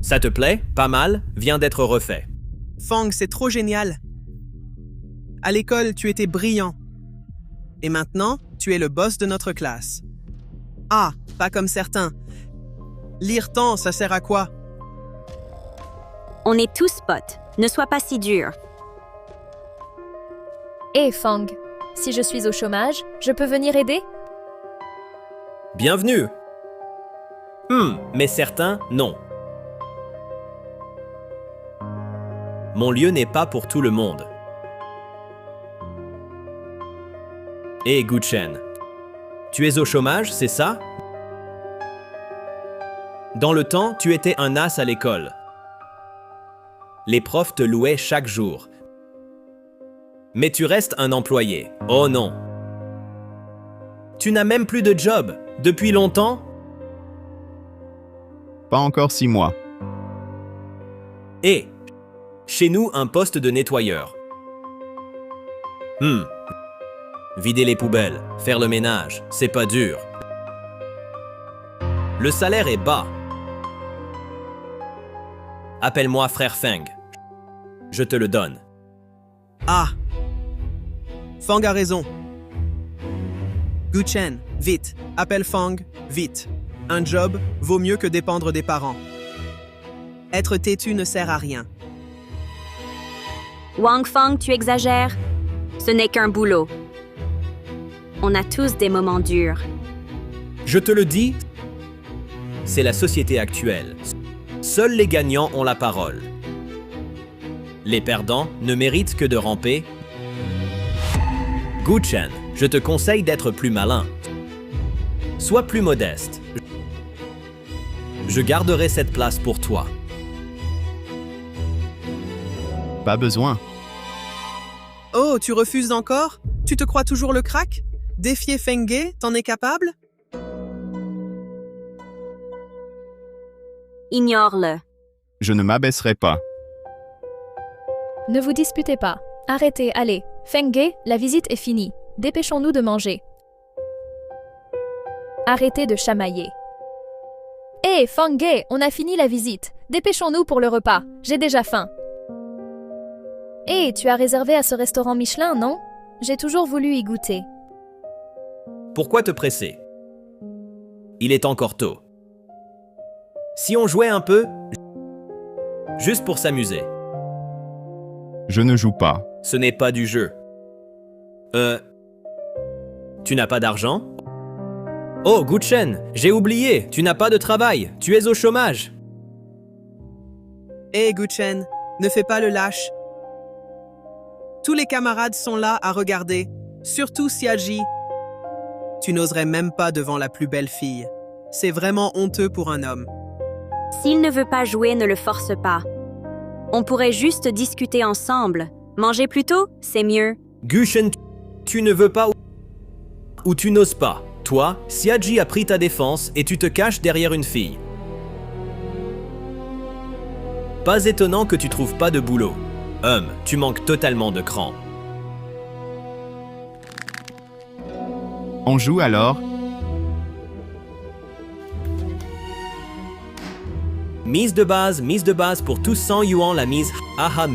Ça te plaît? Pas mal, vient d'être refait. Fang, c'est trop génial. À l'école, tu étais brillant. Et maintenant, tu es le boss de notre classe. Ah, pas comme certains. Lire tant, ça sert à quoi? On est tous potes. Ne sois pas si dur. Hé, Fang, si je suis au chômage, je peux venir aider? Bienvenue. Mais certains, non. Mon lieu n'est pas pour tout le monde. Hé, Guchen, tu es au chômage, c'est ça? Dans le temps, tu étais un as à l'école. Les profs te louaient chaque jour. Mais tu restes un employé. Oh non. Tu n'as même plus de job. Depuis longtemps? Pas encore 6 mois. Et chez nous, un poste de nettoyeur. Vider les poubelles, faire le ménage, c'est pas dur. Le salaire est bas. Appelle-moi frère Feng. Je te le donne. Ah! Fang a raison. Guchen, vite. Appelle Fang, vite. Un job vaut mieux que dépendre des parents. Être têtu ne sert à rien. Wang Fang, tu exagères. Ce n'est qu'un boulot. On a tous des moments durs. Je te le dis, c'est la société actuelle. Seuls les gagnants ont la parole. Les perdants ne méritent que de ramper. Guchen, je te conseille d'être plus malin. Sois plus modeste. Je garderai cette place pour toi. Pas besoin. Oh, tu refuses encore? Tu te crois toujours le crack? Défier Fengge, t'en es capable? Ignore-le. Je ne m'abaisserai pas. Ne vous disputez pas. Arrêtez, allez. Fengge, la visite est finie. Dépêchons-nous de manger. Arrêtez de chamailler. Hé, Fengge, on a fini la visite. Dépêchons-nous pour le repas. J'ai déjà faim. Hé, tu as réservé à ce restaurant Michelin, non? J'ai toujours voulu y goûter. Pourquoi te presser? Il est encore tôt. Si on jouait un peu, juste pour s'amuser. Je ne joue pas. Ce n'est pas du jeu. Tu n'as pas d'argent? Oh, Guchen, j'ai oublié, tu n'as pas de travail, tu es au chômage. Hé, Guchen, ne fais pas le lâche. Tous les camarades sont là à regarder, surtout Siaji. Tu n'oserais même pas devant la plus belle fille. C'est vraiment honteux pour un homme. S'il ne veut pas jouer, ne le force pas. On pourrait juste discuter ensemble. Manger plus tôt, c'est mieux. Guchen, tu ne veux pas ou tu n'oses pas. Toi, Siaji a pris ta défense et tu te caches derrière une fille. Pas étonnant que tu trouves pas de boulot. Tu manques totalement de cran. On joue alors? Mise de base pour tous 100 yuan la mise. Aha.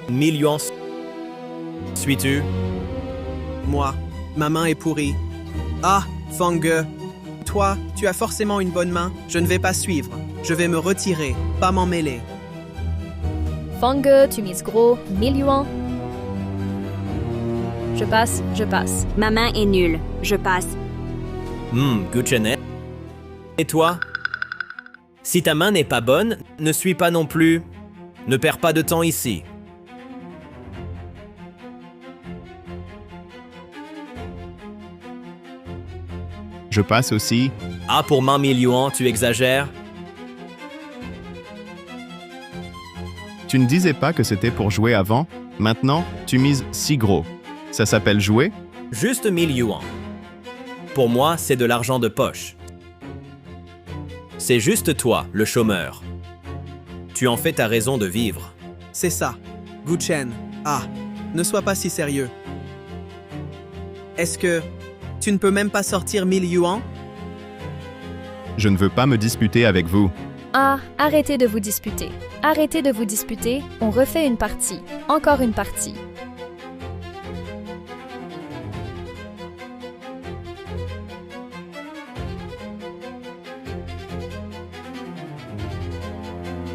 Millions. Suis-tu? Moi, ma main est pourrie. Ah, Fengge. Toi, tu as forcément une bonne main. Je ne vais pas suivre. Je vais me retirer, pas m'en mêler. Fengge, tu mises gros. 1000 yuan. Je passe, je passe. Ma main est nulle. Je passe. Guchen. Et toi? Si ta main n'est pas bonne, ne suis pas non plus. Ne perds pas de temps ici. Je passe aussi. Ah, pour 20 000 yuan, tu exagères? Tu ne disais pas que c'était pour jouer avant? Maintenant, tu mises si gros. Ça s'appelle jouer? Juste 1000 yuan. Pour moi, c'est de l'argent de poche. C'est juste toi, le chômeur. Tu en fais ta raison de vivre. C'est ça. Gu Chen. Ah, ne sois pas si sérieux. Est-ce que tu ne peux même pas sortir 1000 yuan? Je ne veux pas me disputer avec vous. Ah, arrêtez de vous disputer. Arrêtez de vous disputer, on refait une partie. Encore une partie.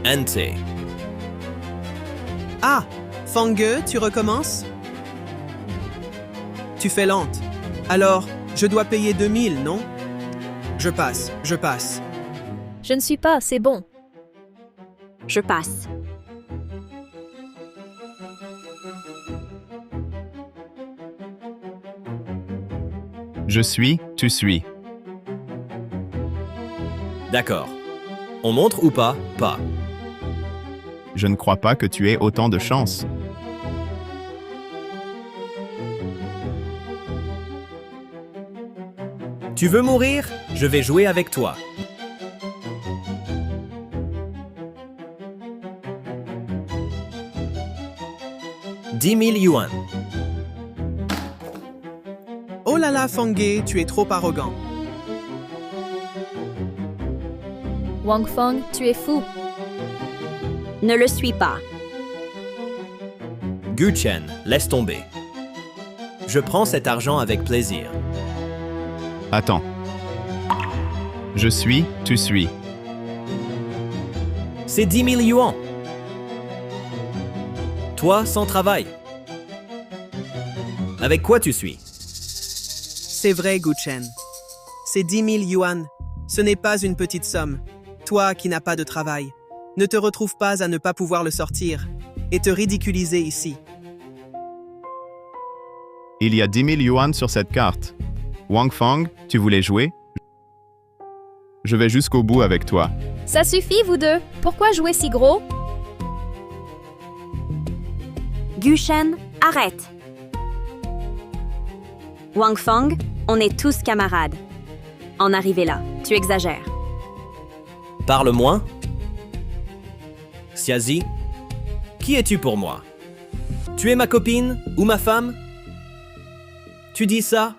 Ante. Ah, Fangge, tu recommences? Tu fais lente. Alors, je dois payer 2000, non? Je passe. Je ne suis pas, c'est bon. Je passe. Je suis, tu suis. D'accord. On montre ou pas? Pas. Je ne crois pas que tu aies autant de chance. Tu veux mourir? Je vais jouer avec toi. « 10 000 yuan. Oh là là, Fangge, tu es trop arrogant. Wang Feng, tu es fou. Ne le suis pas. Gu Chen, laisse tomber. Je prends cet argent avec plaisir. Attends. Je suis, tu suis. C'est 10 000 yuan. Toi, sans travail. Avec quoi tu suis? C'est vrai, Gu Chen. C'est 10 000 yuan. Ce n'est pas une petite somme. Toi qui n'as pas de travail, ne te retrouve pas à ne pas pouvoir le sortir et te ridiculiser ici. Il y a 10 000 yuan sur cette carte. Wang Feng, tu voulais jouer? Je vais jusqu'au bout avec toi. Ça suffit, vous deux. Pourquoi jouer si gros? Gu Chen, arrête. Wang Feng, on est tous camarades. En arriver là, tu exagères. Parle moins. Xiazi, qui es-tu pour moi? Tu es ma copine ou ma femme? Tu dis ça?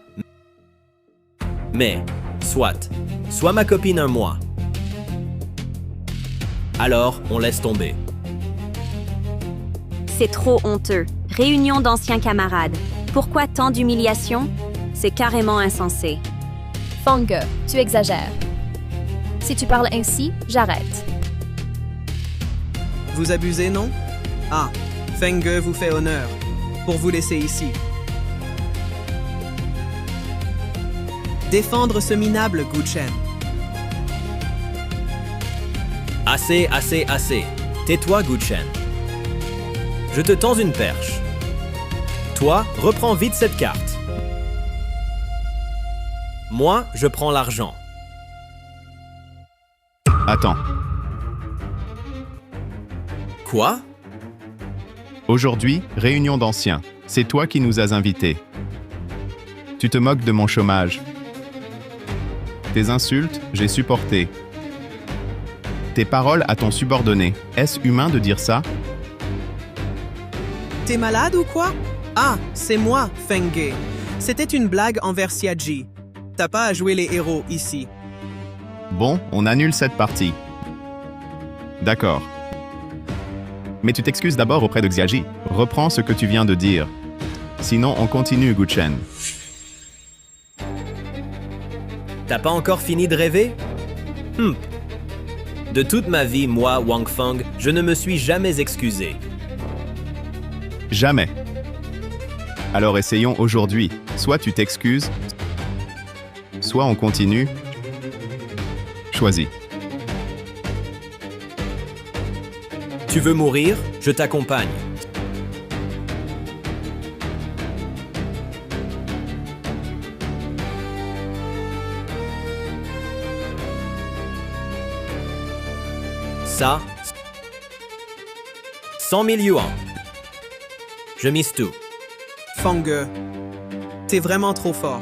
Mais, soit. Sois ma copine un mois. Alors, on laisse tomber. C'est trop honteux. Réunion d'anciens camarades. Pourquoi tant d'humiliation? C'est carrément insensé. Fangge, tu exagères. Si tu parles ainsi, j'arrête. Vous abusez, non? Ah, Fangge vous fait honneur pour vous laisser ici. Défendre ce minable, Gu Chen. Assez, assez, assez. Tais-toi, Gu Chen. Je te tends une perche. Toi, reprends vite cette carte. Moi, je prends l'argent. Attends. Quoi? Aujourd'hui, réunion d'anciens. C'est toi qui nous as invités. Tu te moques de mon chômage. Tes insultes, j'ai supporté. Tes paroles à ton subordonné. Est-ce humain de dire ça? T'es malade ou quoi? Ah, c'est moi, Fangge. C'était une blague envers Xiaji. T'as pas à jouer les héros ici. Bon, on annule cette partie. D'accord. Mais tu t'excuses d'abord auprès de Xiaji. Reprends ce que tu viens de dire. Sinon, on continue, Gu Chen. T'as pas encore fini de rêver? De toute ma vie, moi, Wang Feng, je ne me suis jamais excusé. Jamais. Alors essayons aujourd'hui. Soit tu t'excuses, soit on continue. Choisis. Tu veux mourir? Je t'accompagne. Ça, 100 000 yuan. Je mise tout. Fangge, t'es vraiment trop fort.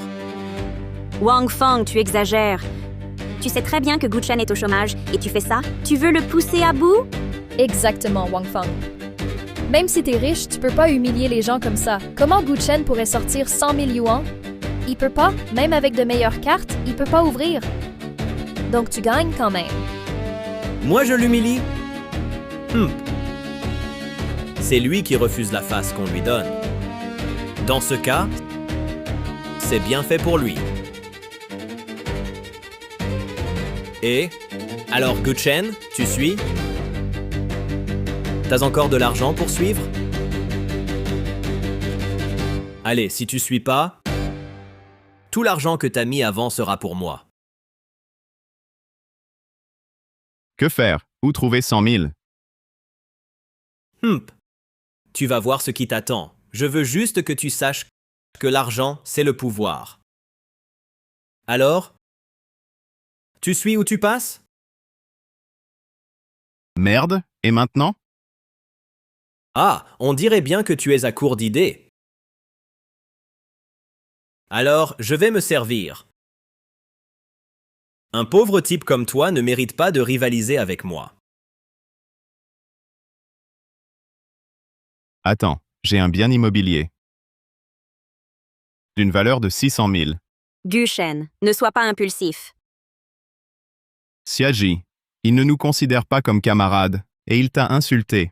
Wang Feng, tu exagères. Tu sais très bien que Guchen est au chômage et tu fais ça? Tu veux le pousser à bout? Exactement, Wang Feng. Même si t'es riche, tu peux pas humilier les gens comme ça. Comment Guchen pourrait sortir 100 000 yuan? Il peut pas, même avec de meilleures cartes, il peut pas ouvrir. Donc tu gagnes quand même. Moi, je l'humilie. C'est lui qui refuse la face qu'on lui donne. Dans ce cas, c'est bien fait pour lui. Et alors, Guchen, tu suis? T'as encore de l'argent pour suivre? Allez, si tu suis pas, tout l'argent que t'as mis avant sera pour moi. Que faire? Où trouver 100 000? Tu vas voir ce qui t'attend. Je veux juste que tu saches que l'argent, c'est le pouvoir. Alors? Tu suis où tu passes? Merde, et maintenant? Ah, on dirait bien que tu es à court d'idées. Alors, je vais me servir. Un pauvre type comme toi ne mérite pas de rivaliser avec moi. Attends, j'ai un bien immobilier. D'une valeur de 600 000. Guchen, ne sois pas impulsif. Xiaji, il ne nous considère pas comme camarades, et il t'a insulté.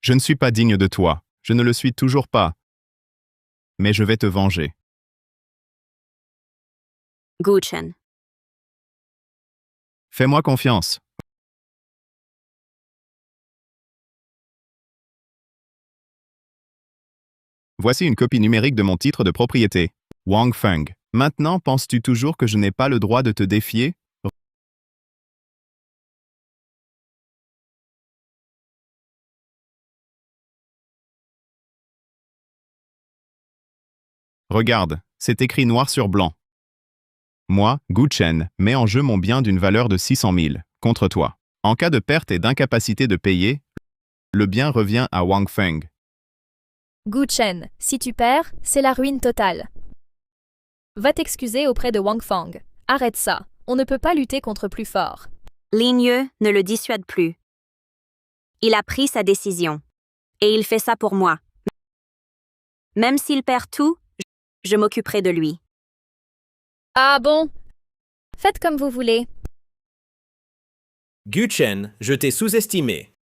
Je ne suis pas digne de toi, je ne le suis toujours pas. Mais je vais te venger. Guchen. Fais-moi confiance. Voici une copie numérique de mon titre de propriété. Wang Feng. Maintenant, penses-tu toujours que je n'ai pas le droit de te défier? Regarde, c'est écrit noir sur blanc. Moi, Guchen, mets en jeu mon bien d'une valeur de 600 000 contre toi. En cas de perte et d'incapacité de payer, le bien revient à Wang Feng. Guchen, si tu perds, c'est la ruine totale. Va t'excuser auprès de Wang Feng. Arrête ça, on ne peut pas lutter contre plus fort. Ligneux ne le dissuade plus. Il a pris sa décision. Et il fait ça pour moi. Même s'il perd tout, je m'occuperai de lui. Ah bon? Faites comme vous voulez. Guchen, je t'ai sous-estimé.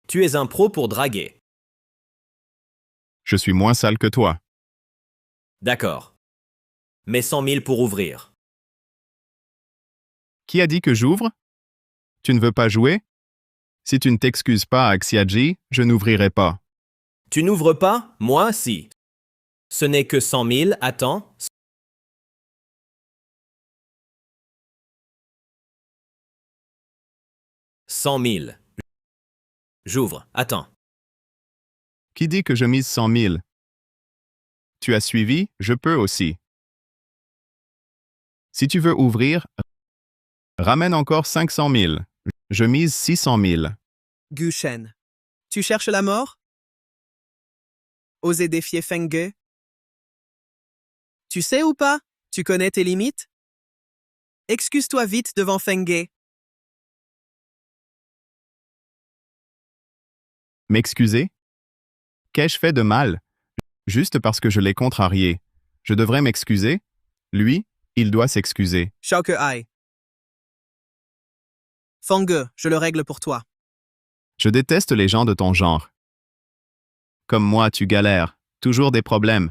Tu es un pro pour draguer. Je suis moins sale que toi. D'accord. Mais 100 000 pour ouvrir. Qui a dit que j'ouvre? Tu ne veux pas jouer? Si tu ne t'excuses pas à Xiaji, je n'ouvrirai pas. Tu n'ouvres pas? Moi, si. Ce n'est que 100 000, attends. « 100 000. J'ouvre, attends. Qui dit que je mise 100 000? Tu as suivi, je peux aussi. Si tu veux ouvrir, ramène encore 500 000. Je mise 600 000. Guchen. Tu cherches la mort? Oser défier Feng Ge? Tu sais ou pas? Tu connais tes limites? Excuse-toi vite devant Feng Ge. M'excuser? Qu'ai-je fait de mal? Juste parce que je l'ai contrarié. Je devrais m'excuser? Lui, il doit s'excuser. Shao Ke Ai. Feng Ge, je le règle pour toi. Je déteste les gens de ton genre. Comme moi, tu galères. Toujours des problèmes.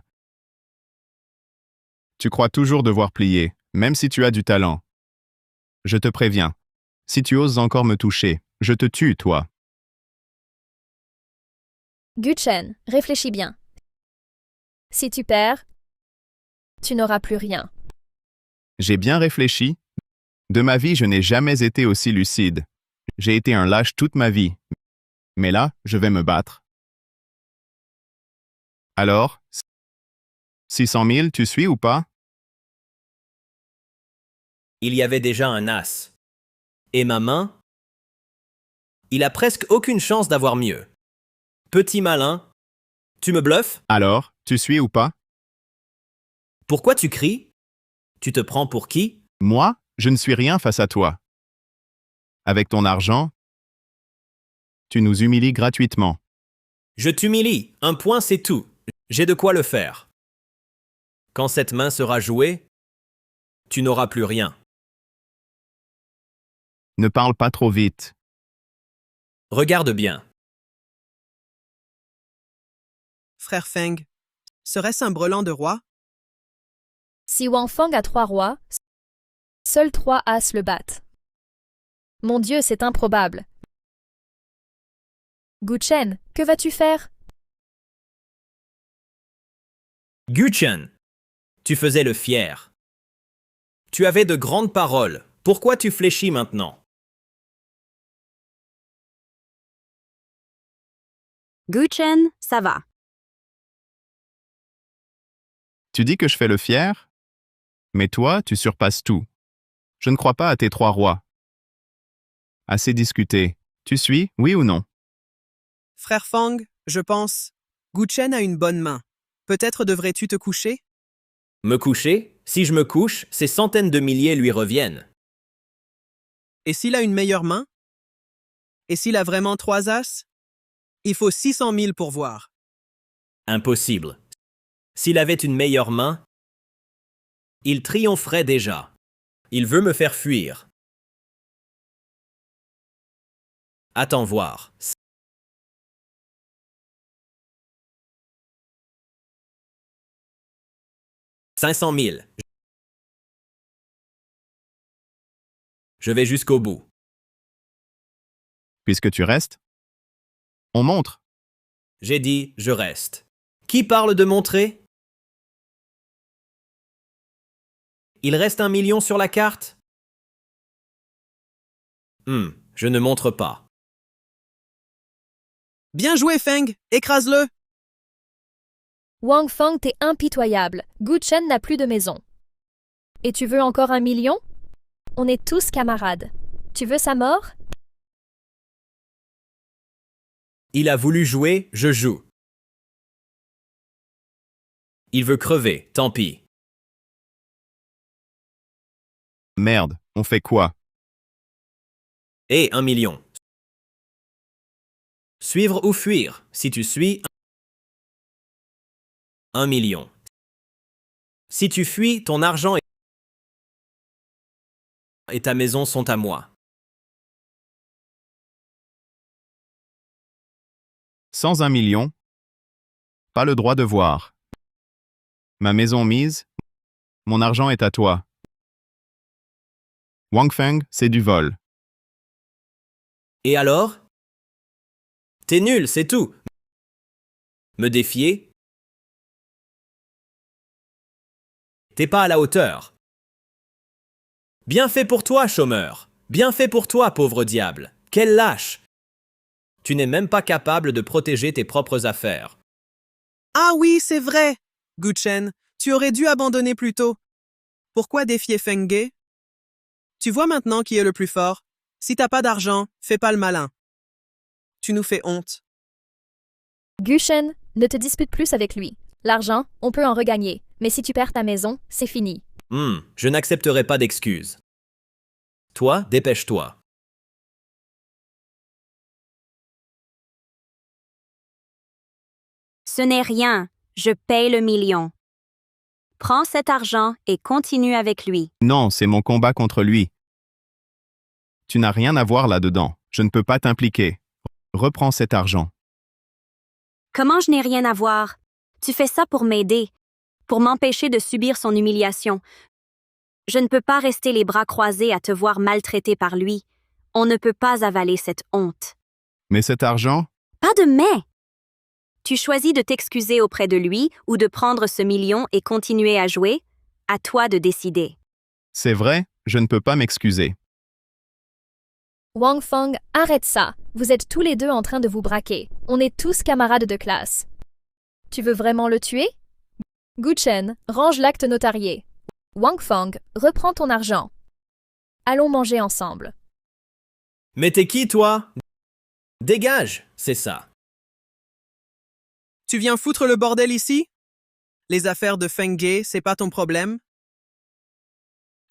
Tu crois toujours devoir plier, même si tu as du talent. Je te préviens. Si tu oses encore me toucher, je te tue, toi. Guchen, réfléchis bien. Si tu perds, tu n'auras plus rien. J'ai bien réfléchi. De ma vie, je n'ai jamais été aussi lucide. J'ai été un lâche toute ma vie. Mais là, je vais me battre. Alors, 600 000, tu suis ou pas? Il y avait déjà un as. Et ma main? Il a presque aucune chance d'avoir mieux. Petit malin, tu me bluffes? Alors, tu suis ou pas? Pourquoi tu cries? Tu te prends pour qui? Moi, je ne suis rien face à toi. Avec ton argent, tu nous humilies gratuitement. Je t'humilie, un point c'est tout. J'ai de quoi le faire. Quand cette main sera jouée, tu n'auras plus rien. Ne parle pas trop vite. Regarde bien. Frère Feng, serait-ce un brelan de roi? Si Wang Feng a 3 rois, seuls 3 as le battent. Mon Dieu, c'est improbable. Gu Chen, que vas-tu faire? Guchen, tu faisais le fier. Tu avais de grandes paroles. Pourquoi tu fléchis maintenant? Guchen, ça va. Tu dis que je fais le fier? Mais toi, tu surpasses tout. Je ne crois pas à tes 3 rois. Assez discuté. Tu suis, oui ou non? Frère Feng, je pense. Guchen a une bonne main. Peut-être devrais-tu te coucher? Me coucher? Si je me couche, ces centaines de milliers lui reviennent. Et s'il a une meilleure main? Et s'il a vraiment 3 as? Il faut 600 000 pour voir. Impossible. S'il avait une meilleure main, il triompherait déjà. Il veut me faire fuir. Attends voir. 500 000. Je vais jusqu'au bout. Puisque tu restes? On montre. J'ai dit, je reste. Qui parle de montrer? Il reste 1 million sur la carte? Je ne montre pas. Bien joué, Feng! Écrase-le! Wang Feng, t'es impitoyable. Gu Chen n'a plus de maison. Et tu veux encore 1 million? On est tous camarades. Tu veux sa mort? Il a voulu jouer, je joue. Il veut crever, tant pis. Merde, on fait quoi? Et 1 million. Suivre ou fuir? Si tu suis, 1 million. Si tu fuis, ton argent et ta maison sont à moi. Sans 1 million? Pas le droit de voir. Ma maison mise? Mon argent est à toi. Wang Feng, c'est du vol. Et alors? T'es nul, c'est tout. Me défier? T'es pas à la hauteur. Bien fait pour toi, chômeur. Bien fait pour toi, pauvre diable. Quel lâche! Tu n'es même pas capable de protéger tes propres affaires. Ah oui, c'est vrai! Guchen, tu aurais dû abandonner plus tôt. Pourquoi défier Feng Ge? Tu vois maintenant qui est le plus fort. Si t'as pas d'argent, fais pas le malin. Tu nous fais honte. Gu Chen, ne te dispute plus avec lui. L'argent, on peut en regagner. Mais si tu perds ta maison, c'est fini. Je n'accepterai pas d'excuses. Toi, dépêche-toi. Ce n'est rien. Je paye le million. Prends cet argent et continue avec lui. Non, c'est mon combat contre lui. Tu n'as rien à voir là-dedans. Je ne peux pas t'impliquer. Reprends cet argent. Comment je n'ai rien à voir? Tu fais ça pour m'aider, pour m'empêcher de subir son humiliation. Je ne peux pas rester les bras croisés à te voir maltraité par lui. On ne peut pas avaler cette honte. Mais cet argent? Pas de mais! Tu choisis de t'excuser auprès de lui ou de prendre ce million et continuer à jouer? À toi de décider. C'est vrai, je ne peux pas m'excuser. Wang Feng, arrête ça. Vous êtes tous les deux en train de vous braquer. On est tous camarades de classe. Tu veux vraiment le tuer? Gu Chen, range l'acte notarié. Wang Feng, reprends ton argent. Allons manger ensemble. Mais t'es qui, toi? Dégage, c'est ça. Tu viens foutre le bordel ici? Les affaires de Feng Ge, c'est pas ton problème?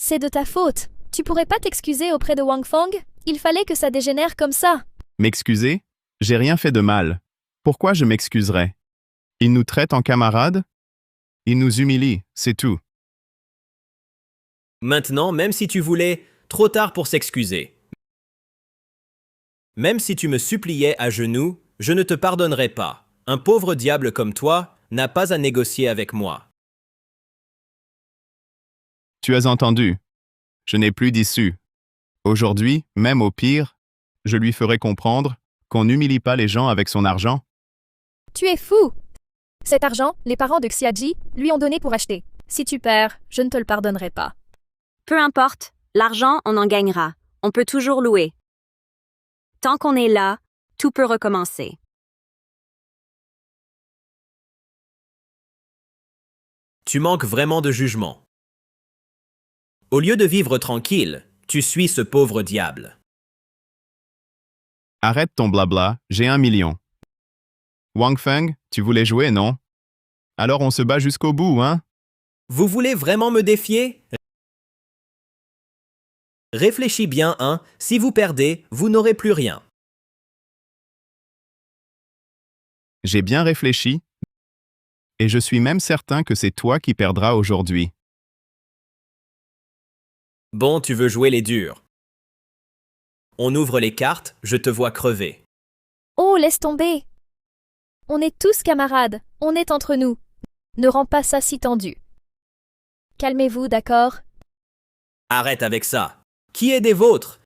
C'est de ta faute. Tu pourrais pas t'excuser auprès de Wang Feng? Il fallait que ça dégénère comme ça. M'excuser? J'ai rien fait de mal. Pourquoi je m'excuserais? Il nous traite en camarades? Il nous humilie, c'est tout. Maintenant, même si tu voulais, trop tard pour s'excuser. Même si tu me suppliais à genoux, je ne te pardonnerai pas. Un pauvre diable comme toi n'a pas à négocier avec moi. Tu as entendu. Je n'ai plus d'issue. Aujourd'hui, même au pire, je lui ferai comprendre qu'on n'humilie pas les gens avec son argent. Tu es fou! Cet argent, les parents de Xiaji lui ont donné pour acheter. Si tu perds, je ne te le pardonnerai pas. Peu importe, l'argent, on en gagnera. On peut toujours louer. Tant qu'on est là, tout peut recommencer. Tu manques vraiment de jugement. Au lieu de vivre tranquille, tu suis ce pauvre diable. Arrête ton blabla, j'ai 1 million. Wang Feng, tu voulais jouer, non? Alors on se bat jusqu'au bout, hein? Vous voulez vraiment me défier? Réfléchis bien, hein, si vous perdez, vous n'aurez plus rien. J'ai bien réfléchi, et je suis même certain que c'est toi qui perdras aujourd'hui. Bon, tu veux jouer les durs. On ouvre les cartes, je te vois crever. Oh, laisse tomber! On est tous camarades, on est entre nous. Ne rends pas ça si tendu. Calmez-vous, d'accord? Arrête avec ça. Qui est des vôtres?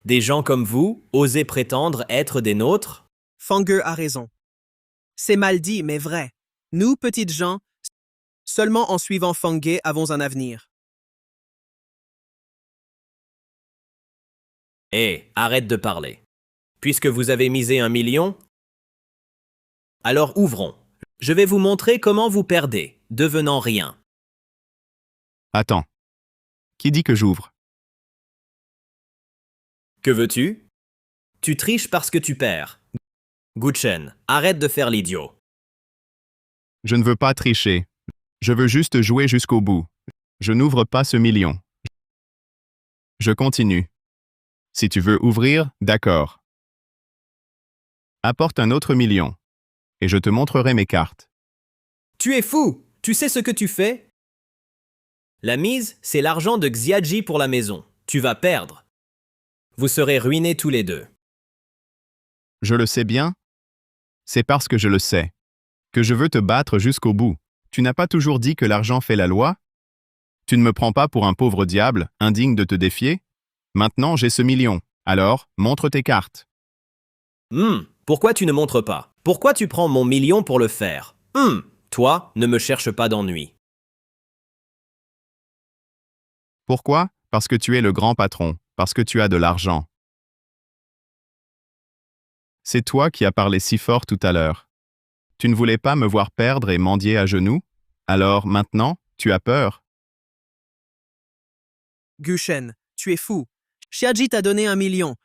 Des gens comme vous, osez prétendre être des nôtres? Fengge a raison. C'est mal dit, mais vrai. Nous, petites gens, seulement en suivant Fengge avons un avenir. Hé, arrête de parler. Puisque vous avez misé 1 million, alors ouvrons. Je vais vous montrer comment vous perdez, devenant rien. Attends. Qui dit que j'ouvre? Que veux-tu? Tu triches parce que tu perds. Guchen, arrête de faire l'idiot. Je ne veux pas tricher. Je veux juste jouer jusqu'au bout. Je n'ouvre pas ce million. Je continue. Si tu veux ouvrir, d'accord. Apporte un autre million, et je te montrerai mes cartes. Tu es fou! Tu sais ce que tu fais? La mise, c'est l'argent de Xiaji pour la maison. Tu vas perdre. Vous serez ruinés tous les deux. Je le sais bien. C'est parce que je le sais que je veux te battre jusqu'au bout. Tu n'as pas toujours dit que l'argent fait la loi? Tu ne me prends pas pour un pauvre diable, indigne de te défier? Maintenant, j'ai ce million. Alors, montre tes cartes. Pourquoi tu ne montres pas? Pourquoi tu prends mon million pour le faire? Toi, ne me cherche pas d'ennui. Pourquoi? Parce que tu es le grand patron, parce que tu as de l'argent. C'est toi qui as parlé si fort tout à l'heure. Tu ne voulais pas me voir perdre et mendier à genoux? Alors, maintenant, tu as peur? Guchen, tu es fou. Xiaji t'a donné 1 million.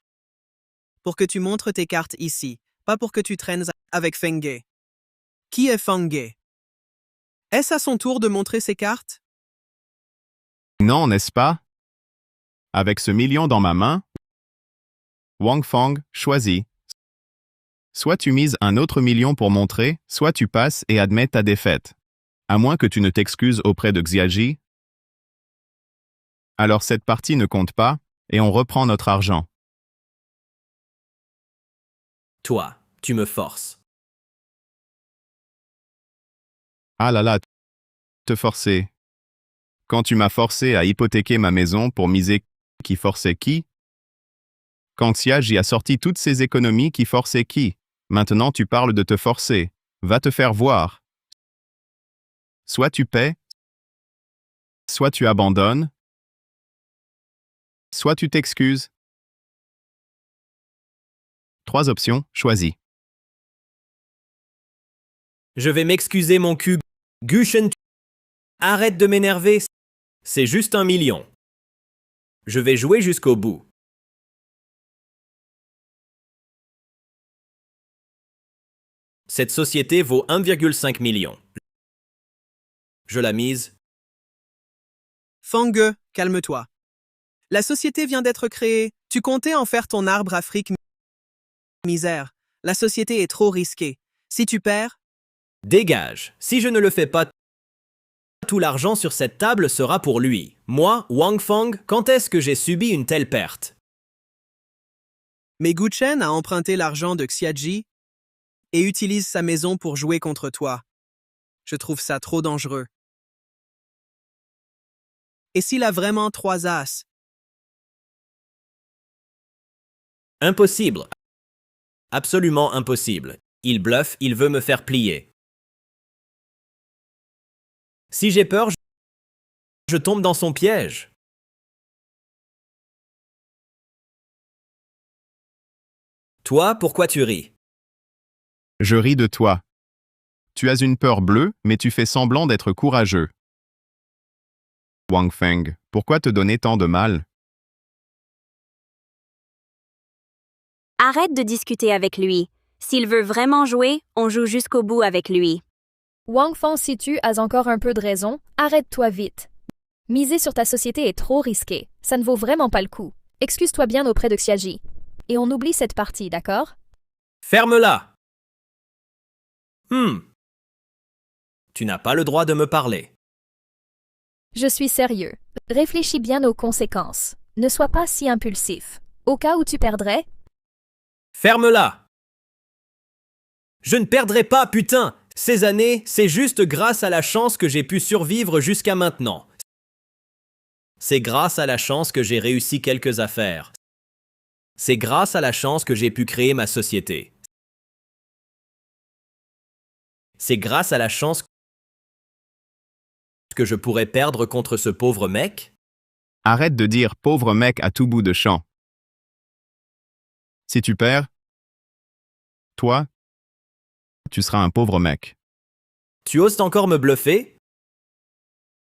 Pour que tu montres tes cartes ici, pas pour que tu traînes avec Fengge. Qui est Fengge? Est-ce à son tour de montrer ses cartes? Non, n'est-ce pas? Avec ce million dans ma main, Wang Feng, choisis. Soit tu mises un autre million pour montrer, soit tu passes et admets ta défaite. À moins que tu ne t'excuses auprès de Xiaji. Alors cette partie ne compte pas, et on reprend notre argent. Toi, tu me forces. Ah là là, te forcer. Quand tu m'as forcé à hypothéquer ma maison pour miser, qui forçait qui? Quand Xiaji a sorti toutes ses économies, qui forçait qui? Maintenant tu parles de te forcer. Va te faire voir. Soit tu paies, soit tu abandonnes, soit tu t'excuses. 3 options, choisis. Je vais m'excuser mon cul. Guchen, arrête de m'énerver. C'est juste 1 million. Je vais jouer jusqu'au bout. Cette société vaut 1,5 million. Je la mise. Fangue, calme-toi. La société vient d'être créée. Tu comptais en faire ton arbre à fric misère. La société est trop risquée. Si tu perds, Dégage. Si je ne le fais pas, tout l'argent sur cette table sera pour lui. Moi, Wang Fang, quand est-ce que j'ai subi une telle perte? mais Gu Chen a emprunté l'argent de Xiaji et utilise sa maison pour jouer contre toi. Je trouve ça trop dangereux. Et s'il a vraiment 3 as? Impossible. Absolument impossible. Il bluffe, il veut me faire plier. Si j'ai peur, je tombe dans son piège. Toi, pourquoi tu ris? Je ris de toi. Tu as une peur bleue, mais tu fais semblant d'être courageux. Wang Feng, pourquoi te donner tant de mal? Arrête de discuter avec lui. S'il veut vraiment jouer, on joue jusqu'au bout avec lui. Wang Fang, si tu as encore un peu de raison, arrête-toi vite. Miser sur ta société est trop risqué. Ça ne vaut vraiment pas le coup. Excuse-toi bien auprès de Xiaji. Et on oublie cette partie, d'accord? Ferme-la! Tu n'as pas le droit de me parler. Je suis sérieux. Réfléchis bien aux conséquences. Ne sois pas si impulsif. Au cas où tu perdrais, Ferme-la! Je ne perdrai pas, putain! Ces années, c'est juste grâce à la chance que j'ai pu survivre jusqu'à maintenant. C'est grâce à la chance que j'ai réussi quelques affaires. C'est grâce à la chance que j'ai pu créer ma société. C'est grâce à la chance que je pourrais perdre contre ce pauvre mec? Arrête de dire pauvre mec à tout bout de champ. Si tu perds, toi, tu seras un pauvre mec. Tu oses encore me bluffer?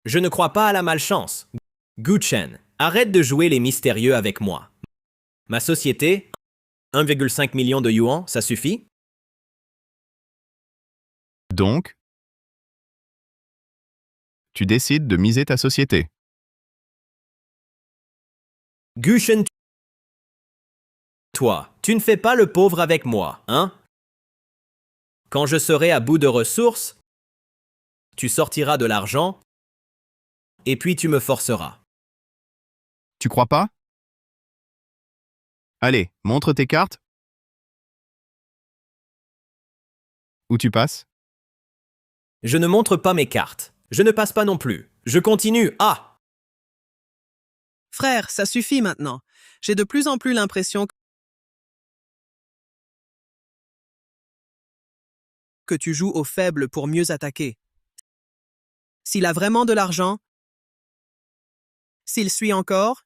Je ne crois pas à la malchance. Gu Chen, arrête de jouer les mystérieux avec moi. Ma société, 1,5 million de yuan, ça suffit? Donc, tu décides de miser ta société. Gu Chen, toi, tu ne fais pas le pauvre avec moi, hein? Quand je serai à bout de ressources, tu sortiras de l'argent et puis tu me forceras. Tu crois pas? Allez, montre tes cartes. Où tu passes? Je ne montre pas mes cartes. Je ne passe pas non plus. Je continue. Ah! Frère, ça suffit maintenant. J'ai de plus en plus l'impression que tu joues au faible pour mieux attaquer. S'il a vraiment de l'argent, s'il suit encore,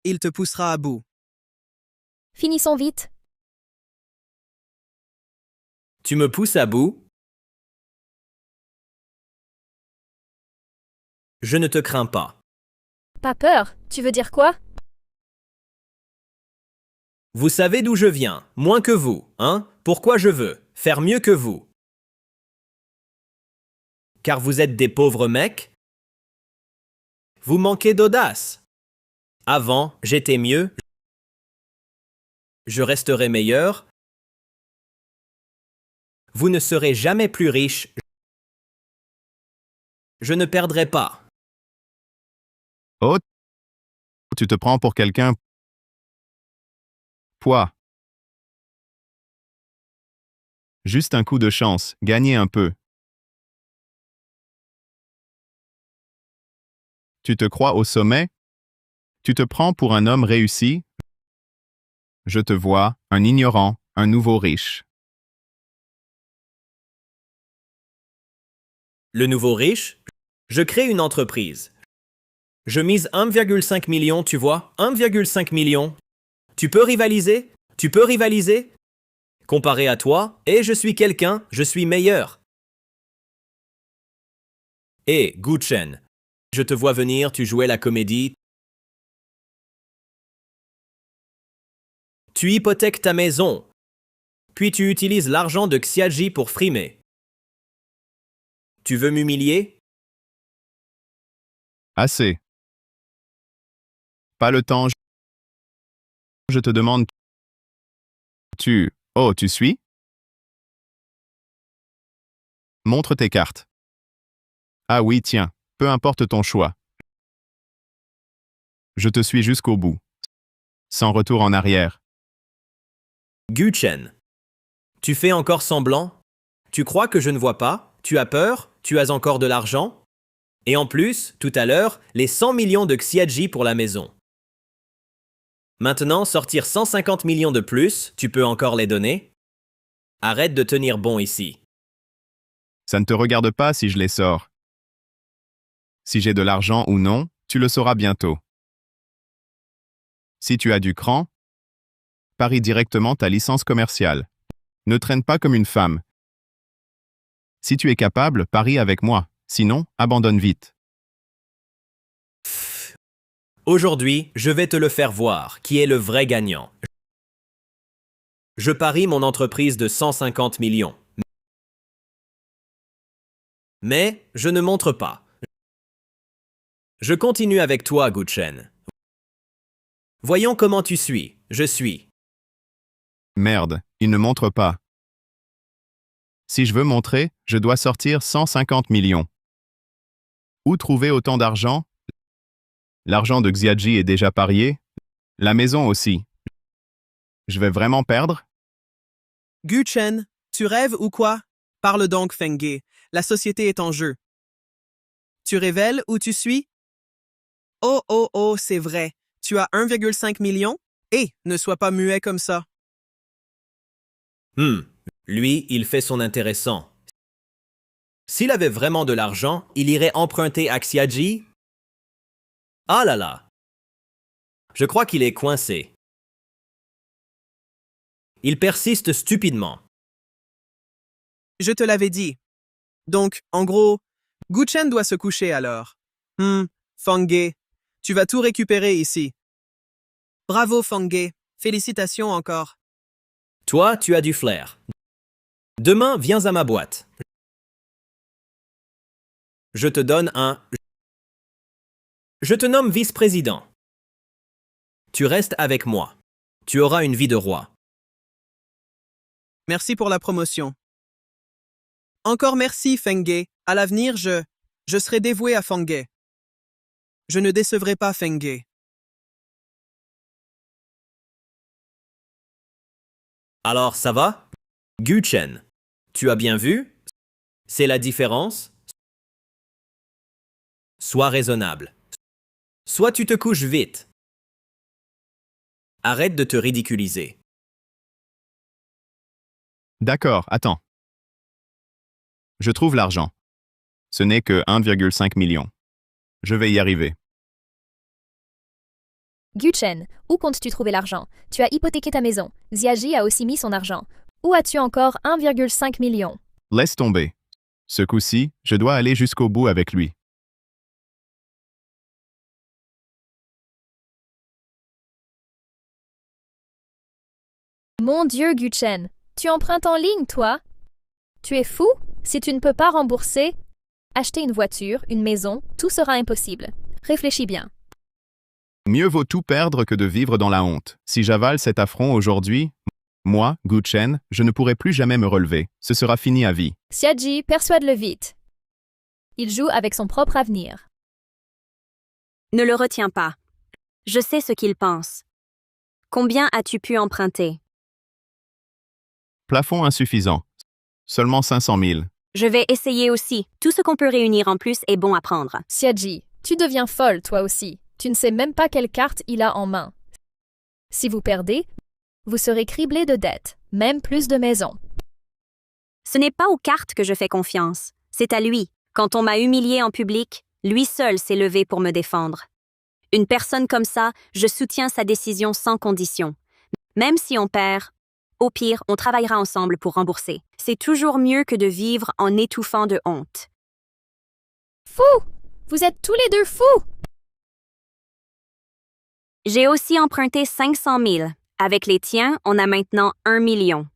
il te poussera à bout. finissons vite. Tu me pousses à bout? Je ne te crains pas. Pas peur, tu veux dire quoi? Vous savez d'où je viens, moins que vous, hein? Pourquoi je veux faire mieux que vous? Car vous êtes des pauvres mecs? Vous manquez d'audace. Avant, j'étais mieux. Je resterai meilleur. Vous ne serez jamais plus riche. Je ne perdrai pas. Oh, tu te prends pour quelqu'un. Poids. Juste un coup de chance, gagner un peu. Tu te crois au sommet? Tu te prends pour un homme réussi? Je te vois, un ignorant, un nouveau riche. Le nouveau riche? Je crée une entreprise. Je mise 1,5 million, tu vois? 1,5 million. Tu peux rivaliser? Tu peux rivaliser? Comparé à toi, et je suis quelqu'un, je suis meilleur. Et Gu Chen, je te vois venir, tu jouais la comédie. Tu hypothèques ta maison. Puis tu utilises l'argent de Xiaji pour frimer. Tu veux m'humilier? Assez. Pas le temps. Je te demande. Oh, tu suis? Montre tes cartes. Ah oui, tiens, peu importe ton choix. Je te suis jusqu'au bout. Sans retour en arrière. Guchen. Tu fais encore semblant? Tu crois que je ne vois pas? Tu as peur? Tu as encore de l'argent? Et en plus, tout à l'heure, les 100 millions de Xiaji pour la maison. Maintenant, sortir 150 millions de plus, tu peux encore les donner? Arrête de tenir bon ici. Ça ne te regarde pas si je les sors. Si j'ai de l'argent ou non, tu le sauras bientôt. Si tu as du cran, parie directement ta licence commerciale. Ne traîne pas comme une femme. Si tu es capable, parie avec moi. Sinon, abandonne vite. Aujourd'hui, je vais te le faire voir, qui est le vrai gagnant. Je parie mon entreprise de 150 millions. Mais je ne montre pas. Je continue avec toi, Guchen. Voyons comment tu suis. Je suis. Merde, il ne montre pas. Si je veux montrer, je dois sortir 150 millions. Où trouver autant d'argent? L'argent de Xiaji est déjà parié. La maison aussi. Je vais vraiment perdre? Guchen, tu rêves ou quoi? Parle donc, Fengge. La société est en jeu. Tu révèles où tu suis? Oh, oh, oh, c'est vrai. Tu as 1,5 million? Ne sois pas muet comme ça. Lui, il fait son intéressant. S'il avait vraiment de l'argent, il irait emprunter à Xiaji? Ah là là! Je crois qu'il est coincé. Il persiste stupidement. Je te l'avais dit. Donc, en gros, Guchen doit se coucher alors. Fengge, tu vas tout récupérer ici. Bravo, Fengge. Félicitations encore. Toi, tu as du flair. Demain, viens à ma boîte. Je te donne un... Je te nomme vice-président. Tu restes avec moi. Tu auras une vie de roi. Merci pour la promotion. Encore merci, Fengge. À l'avenir, je serai dévoué à Fengge. Je ne décevrai pas Fengge. Alors, ça va? Guchen, tu as bien vu? C'est la différence? Sois raisonnable. Soit tu te couches vite. Arrête de te ridiculiser. D'accord, attends. Je trouve l'argent. Ce n'est que 1,5 million. Je vais y arriver. Guchen, où comptes-tu trouver l'argent? Tu as hypothéqué ta maison. Xiaji a aussi mis son argent. Où as-tu encore 1,5 million? Laisse tomber. Ce coup-ci, je dois aller jusqu'au bout avec lui. Mon Dieu, Guchen, tu empruntes en ligne, toi? Tu es fou? Si tu ne peux pas rembourser, acheter une voiture, une maison, tout sera impossible. Réfléchis bien. Mieux vaut tout perdre que de vivre dans la honte. Si j'avale cet affront aujourd'hui, moi, Guchen, je ne pourrai plus jamais me relever. Ce sera fini à vie. Xiaji, persuade-le vite. Il joue avec son propre avenir. Ne le retiens pas. Je sais ce qu'il pense. Combien as-tu pu emprunter? Plafond insuffisant. Seulement 500 000. Je vais essayer aussi. Tout ce qu'on peut réunir en plus est bon à prendre. Xiaji, tu deviens folle, toi aussi. Tu ne sais même pas quelle carte il a en main. Si vous perdez, vous serez criblé de dettes, même plus de maisons. Ce n'est pas aux cartes que je fais confiance. C'est à lui. Quand on m'a humilié en public, lui seul s'est levé pour me défendre. Une personne comme ça, je soutiens sa décision sans condition. Même si on perd, au pire, on travaillera ensemble pour rembourser. C'est toujours mieux que de vivre en étouffant de honte. Fou! Vous êtes tous les deux fous! J'ai aussi emprunté 500 000. Avec les tiens, on a maintenant 1 million.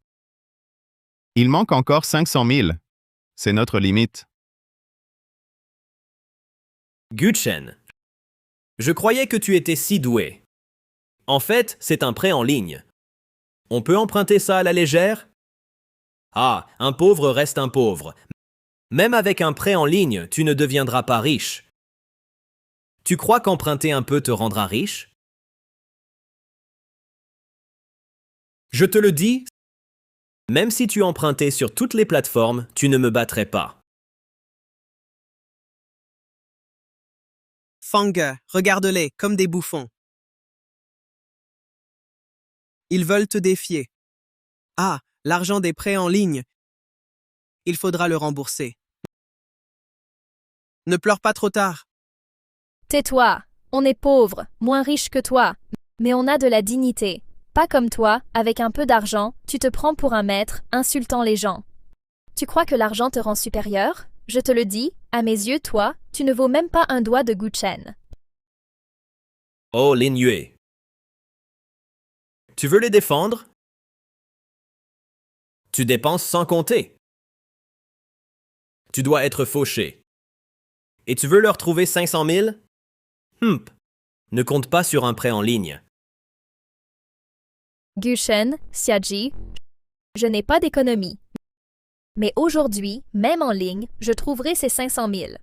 Il manque encore 500 000. C'est notre limite. Guchen, Je croyais que tu étais si doué. En fait, c'est un prêt en ligne. On peut emprunter ça à la légère? Ah, un pauvre reste un pauvre. Même avec un prêt en ligne, tu ne deviendras pas riche. Tu crois qu'emprunter un peu te rendra riche? Je te le dis, même si tu empruntais sur toutes les plateformes, tu ne me battrais pas. Fang, regarde-les comme des bouffons. Ils veulent te défier. Ah, l'argent des prêts en ligne. Il faudra le rembourser. Ne pleure pas trop tard. Tais-toi. On est pauvre, moins riche que toi, mais on a de la dignité. Pas comme toi, avec un peu d'argent, tu te prends pour un maître, insultant les gens. Tu crois que l'argent te rend supérieur? Je te le dis, à mes yeux, toi, tu ne vaux même pas un doigt de Guchen. Oh, Lin Yue. Tu veux les défendre? Tu dépenses sans compter. Tu dois être fauché. Et tu veux leur trouver 500 000? Ne compte pas sur un prêt en ligne. Guchen, Xiaji, je n'ai pas d'économie. Mais aujourd'hui, même en ligne, je trouverai ces 500 000.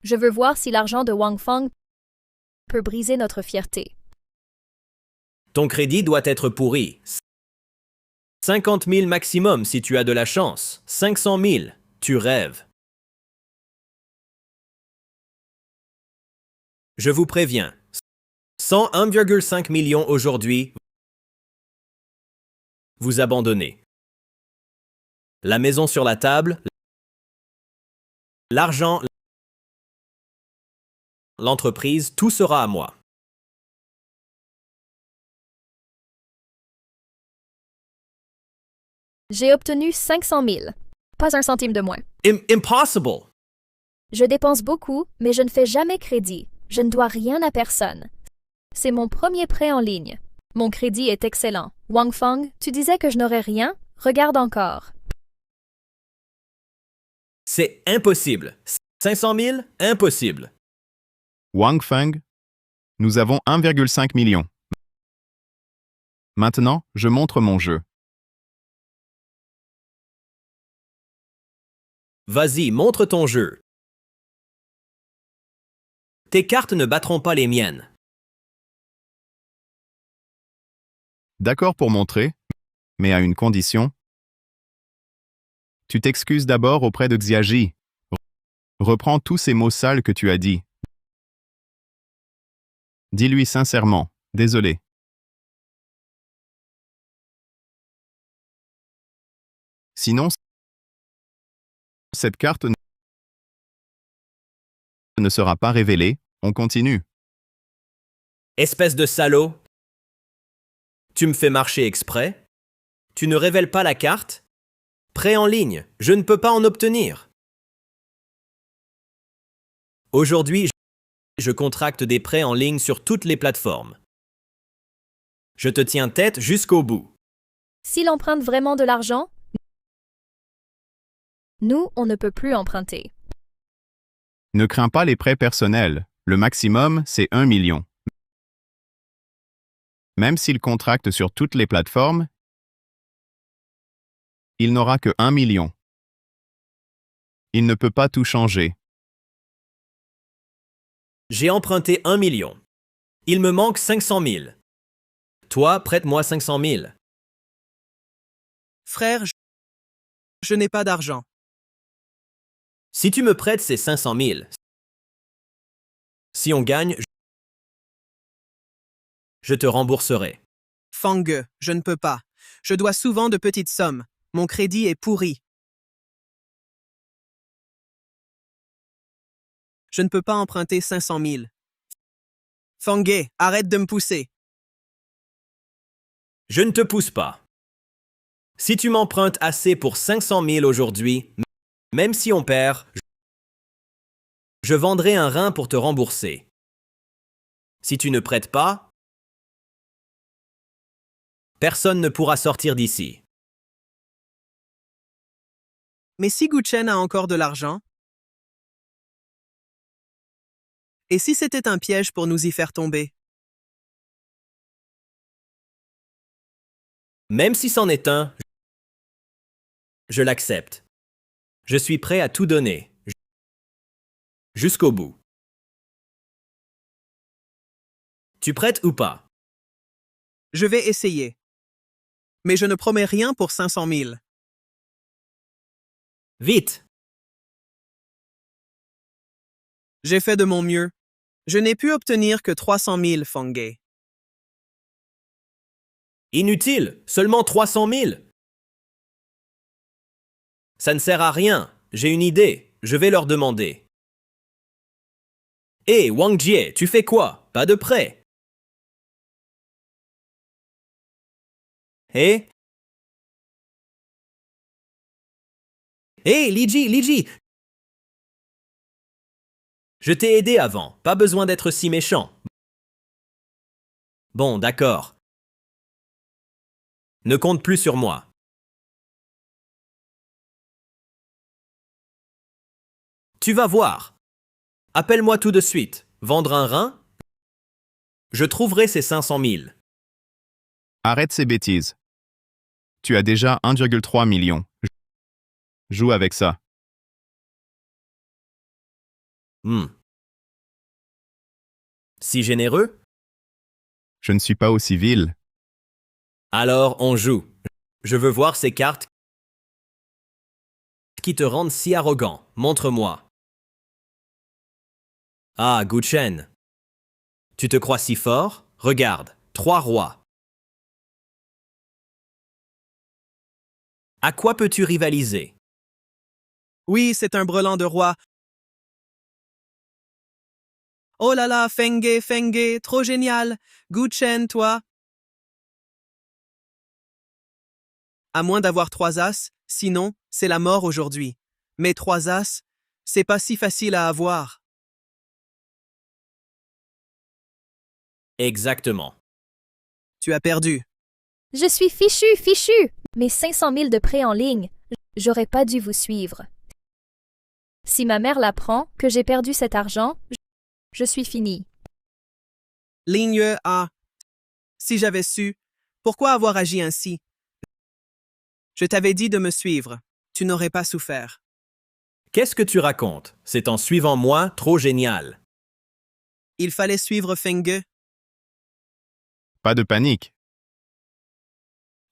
Je veux voir si l'argent de Wang Fang peut briser notre fierté. Ton crédit doit être pourri. 50 000 maximum si tu as de la chance. 500 000, tu rêves. Je vous préviens, 101,5 millions aujourd'hui, vous abandonnez. La maison sur la table, l'argent, l'entreprise, tout sera à moi. J'ai obtenu 500 000. Pas un centime de moins. Impossible! Je dépense beaucoup, mais je ne fais jamais crédit. Je ne dois rien à personne. C'est mon premier prêt en ligne. Mon crédit est excellent. Wang Fang, tu disais que je n'aurais rien? Regarde encore. C'est impossible. 500 000? Impossible. Wang Feng, nous avons 1,5 million. Maintenant, je montre mon jeu. Vas-y, montre ton jeu. Tes cartes ne battront pas les miennes. D'accord pour montrer, mais à une condition. Tu t'excuses d'abord auprès de Xiaji. Reprends tous ces mots sales que tu as dit. Dis-lui sincèrement, désolé. Sinon, cette carte ne sera pas révélée, on continue. Espèce de salaud. Tu me fais marcher exprès? Tu ne révèles pas la carte? Prêt en ligne, je ne peux pas en obtenir. Aujourd'hui, je contracte des prêts en ligne sur toutes les plateformes. Je te tiens tête jusqu'au bout. S'il emprunte vraiment de l'argent, nous, on ne peut plus emprunter. Ne crains pas les prêts personnels, le maximum, c'est 1 million. Même s'il contracte sur toutes les plateformes, il n'aura que 1 million. Il ne peut pas tout changer. J'ai emprunté 1 million. Il me manque 500 000. Toi, prête-moi 500 000. Frère, je n'ai pas d'argent. Si tu me prêtes ces 500 000, si on gagne, je te rembourserai. Fang, je ne peux pas. Je dois souvent de petites sommes. Mon crédit est pourri. Je ne peux pas emprunter 500 000. Fangé, arrête de me pousser. Je ne te pousse pas. Si tu m'empruntes assez pour 500 000 aujourd'hui, même si on perd, je vendrai un rein pour te rembourser. Si tu ne prêtes pas, personne ne pourra sortir d'ici. Mais si Guchen a encore de l'argent, Et si c'était un piège pour nous y faire tomber? Même si c'en est un, je l'accepte. Je suis prêt à tout donner. Jusqu'au bout. Tu prêtes ou pas? Je vais essayer. Mais je ne promets rien pour 500 000. Vite! J'ai fait de mon mieux. Je n'ai pu obtenir que 300 000 Fangé. Inutile! Seulement 300 000! Ça ne sert à rien. J'ai une idée. Je vais leur demander. Hé, Wang Jie, tu fais quoi? Pas de prêt. Hé? Hé, Li Ji! Je t'ai aidé avant. Pas besoin d'être si méchant. Bon, d'accord. Ne compte plus sur moi. Tu vas voir. Appelle-moi tout de suite. Vendre un rein? Je trouverai ces 500 000. Arrête ces bêtises. Tu as déjà 1,3 million. Joue avec ça. Si généreux? Je ne suis pas aussi vil. Alors on joue. Je veux voir ces cartes qui te rendent si arrogant. Montre-moi. Ah, Gu Chen. Tu te crois si fort? Regarde, 3 rois. À quoi peux-tu rivaliser? Oui, c'est un brelan de roi. Oh là là, Fengé, trop génial. Gu Chen, toi. À moins d'avoir 3 as, sinon, c'est la mort aujourd'hui. Mais 3 as, c'est pas si facile à avoir. Exactement. Tu as perdu. Je suis fichu! Mes 500 000 de prêt en ligne, j'aurais pas dû vous suivre. Si ma mère l'apprend que j'ai perdu cet argent, je suis fini. Ligne A. Si j'avais su, pourquoi avoir agi ainsi? Je t'avais dit de me suivre. Tu n'aurais pas souffert. Qu'est-ce que tu racontes? C'est en suivant moi, trop génial. Il fallait suivre Fengge. Pas de panique.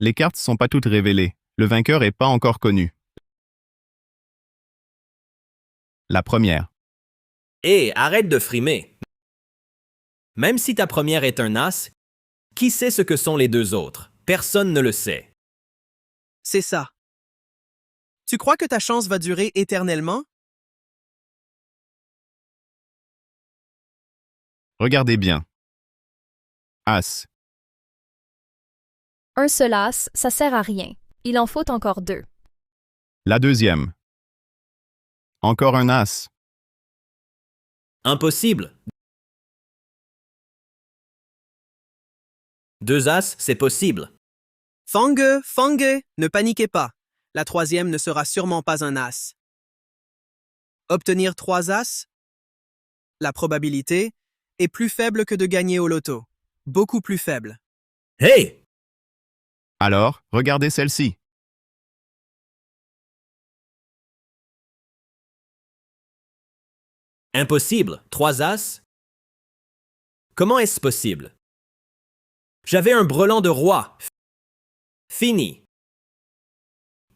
Les cartes sont pas toutes révélées. Le vainqueur est pas encore connu. La première. Hé, arrête de frimer. Même si ta première est un as, qui sait ce que sont les deux autres? Personne ne le sait. C'est ça. Tu crois que ta chance va durer éternellement? Regardez bien. As. Un seul as, ça sert à rien. Il en faut encore 2. La deuxième. Encore un as. Impossible. 2 as, c'est possible. Fengge, ne paniquez pas. La troisième ne sera sûrement pas un as. Obtenir 3 as? La probabilité est plus faible que de gagner au loto. Beaucoup plus faible. Hé! Alors, regardez celle-ci. Impossible. 3 as? Comment est-ce possible? J'avais un brelan de roi. Fini.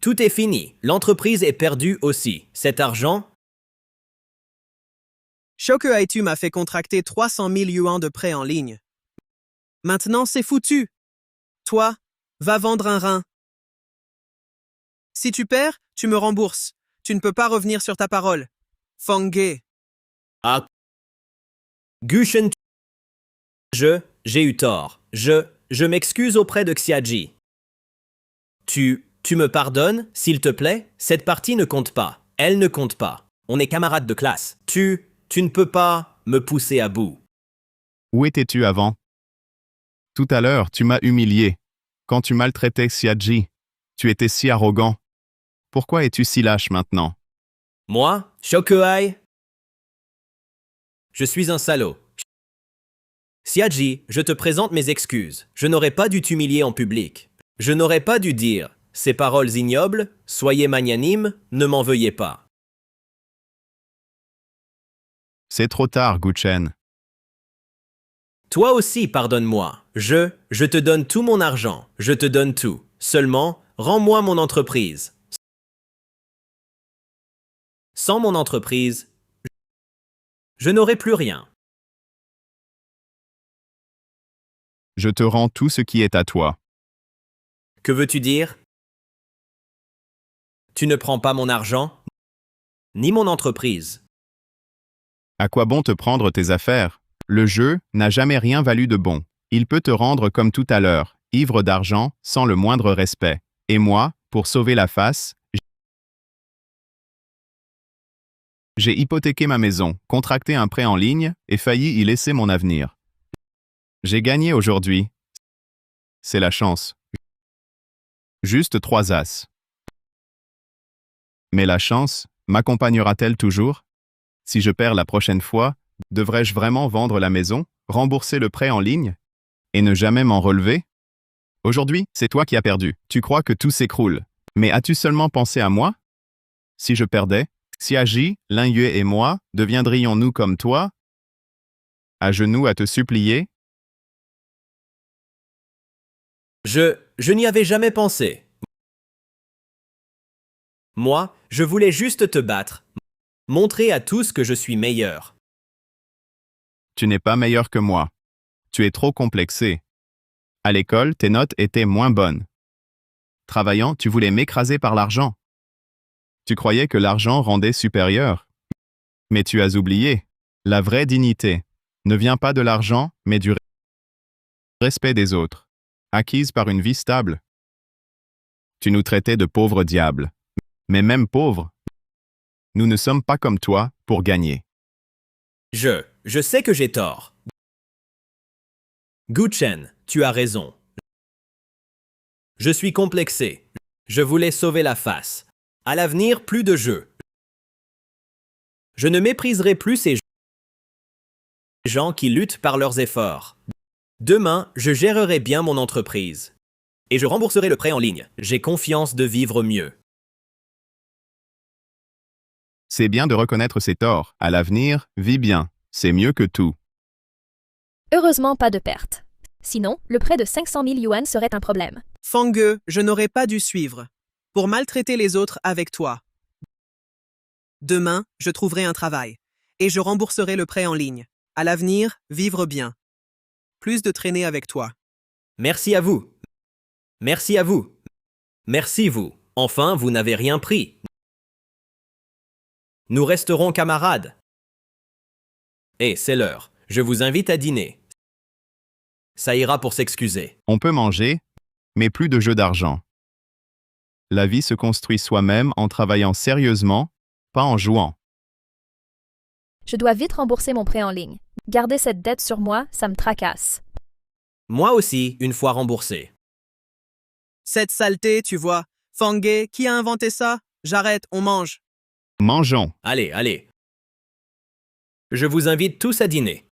Tout est fini. L'entreprise est perdue aussi. Cet argent? Shoke Aitu m'a fait contracter 300 000 yuan de prêt en ligne. Maintenant, c'est foutu. Toi, va vendre un rein. Si tu perds, tu me rembourses. Tu ne peux pas revenir sur ta parole. Fengge. Ah. Gushen. J'ai eu tort. Je m'excuse auprès de Xiaji. Tu me pardonnes, s'il te plaît? Cette partie ne compte pas. Elle ne compte pas. On est camarades de classe. Tu ne peux pas me pousser à bout. Où étais-tu avant? Tout à l'heure, tu m'as humilié. Quand tu maltraitais Xiaji, tu étais si arrogant. Pourquoi es-tu si lâche maintenant? Moi, Shokuai? Je suis un salaud. Xiaji, je te présente mes excuses. Je n'aurais pas dû t'humilier en public. Je n'aurais pas dû dire ces paroles ignobles. Soyez magnanime, ne m'en veuillez pas. C'est trop tard, Guchen. Toi aussi, pardonne-moi. Je te donne tout mon argent. Je te donne tout. Seulement, rends-moi mon entreprise. Sans mon entreprise, je n'aurai plus rien. Je te rends tout ce qui est à toi. Que veux-tu dire? Tu ne prends pas mon argent, ni mon entreprise. À quoi bon te prendre tes affaires? Le jeu n'a jamais rien valu de bon. Il peut te rendre comme tout à l'heure, ivre d'argent, sans le moindre respect. Et moi, pour sauver la face, j'ai hypothéqué ma maison, contracté un prêt en ligne et failli y laisser mon avenir. J'ai gagné aujourd'hui. C'est la chance. Juste 3 as. Mais la chance, m'accompagnera-t-elle toujours? Si je perds la prochaine fois, devrais-je vraiment vendre la maison, rembourser le prêt en ligne et ne jamais m'en relever? Aujourd'hui, c'est toi qui as perdu. Tu crois que tout s'écroule. Mais as-tu seulement pensé à moi? Si je perdais, Xiaji, Lin Yue et moi, deviendrions-nous comme toi? À genoux à te supplier? Je n'y avais jamais pensé. Moi, je voulais juste te battre, montrer à tous que je suis meilleur. Tu n'es pas meilleur que moi. Tu es trop complexé. À l'école, tes notes étaient moins bonnes. Travaillant, tu voulais m'écraser par l'argent. Tu croyais que l'argent rendait supérieur. Mais tu as oublié. La vraie dignité ne vient pas de l'argent, mais du respect des autres, acquise par une vie stable. Tu nous traitais de pauvres diables. Mais même pauvres, nous ne sommes pas comme toi pour gagner. Je sais que j'ai tort. Guchen, tu as raison. Je suis complexé. Je voulais sauver la face. À l'avenir, plus de jeux. Je ne mépriserai plus ces gens qui luttent par leurs efforts. Demain, je gérerai bien mon entreprise. Et je rembourserai le prêt en ligne. J'ai confiance de vivre mieux. C'est bien de reconnaître ses torts. À l'avenir, vis bien. C'est mieux que tout. Heureusement, pas de perte. Sinon, le prêt de 500 000 yuan serait un problème. Fangge, je n'aurais pas dû suivre. Pour maltraiter les autres avec toi. Demain, je trouverai un travail. Et je rembourserai le prêt en ligne. À l'avenir, vivre bien. Plus de traîner avec toi. Merci à vous. Merci à vous. Merci vous. Enfin, vous n'avez rien pris. Nous resterons camarades. Et c'est l'heure. Je vous invite à dîner. Ça ira pour s'excuser. On peut manger, mais plus de jeux d'argent. La vie se construit soi-même en travaillant sérieusement, pas en jouant. Je dois vite rembourser mon prêt en ligne. Garder cette dette sur moi, ça me tracasse. Moi aussi, une fois remboursé. Cette saleté, tu vois. Fangge, qui a inventé ça? J'arrête, on mange. Mangeons. Allez, allez. Je vous invite tous à dîner.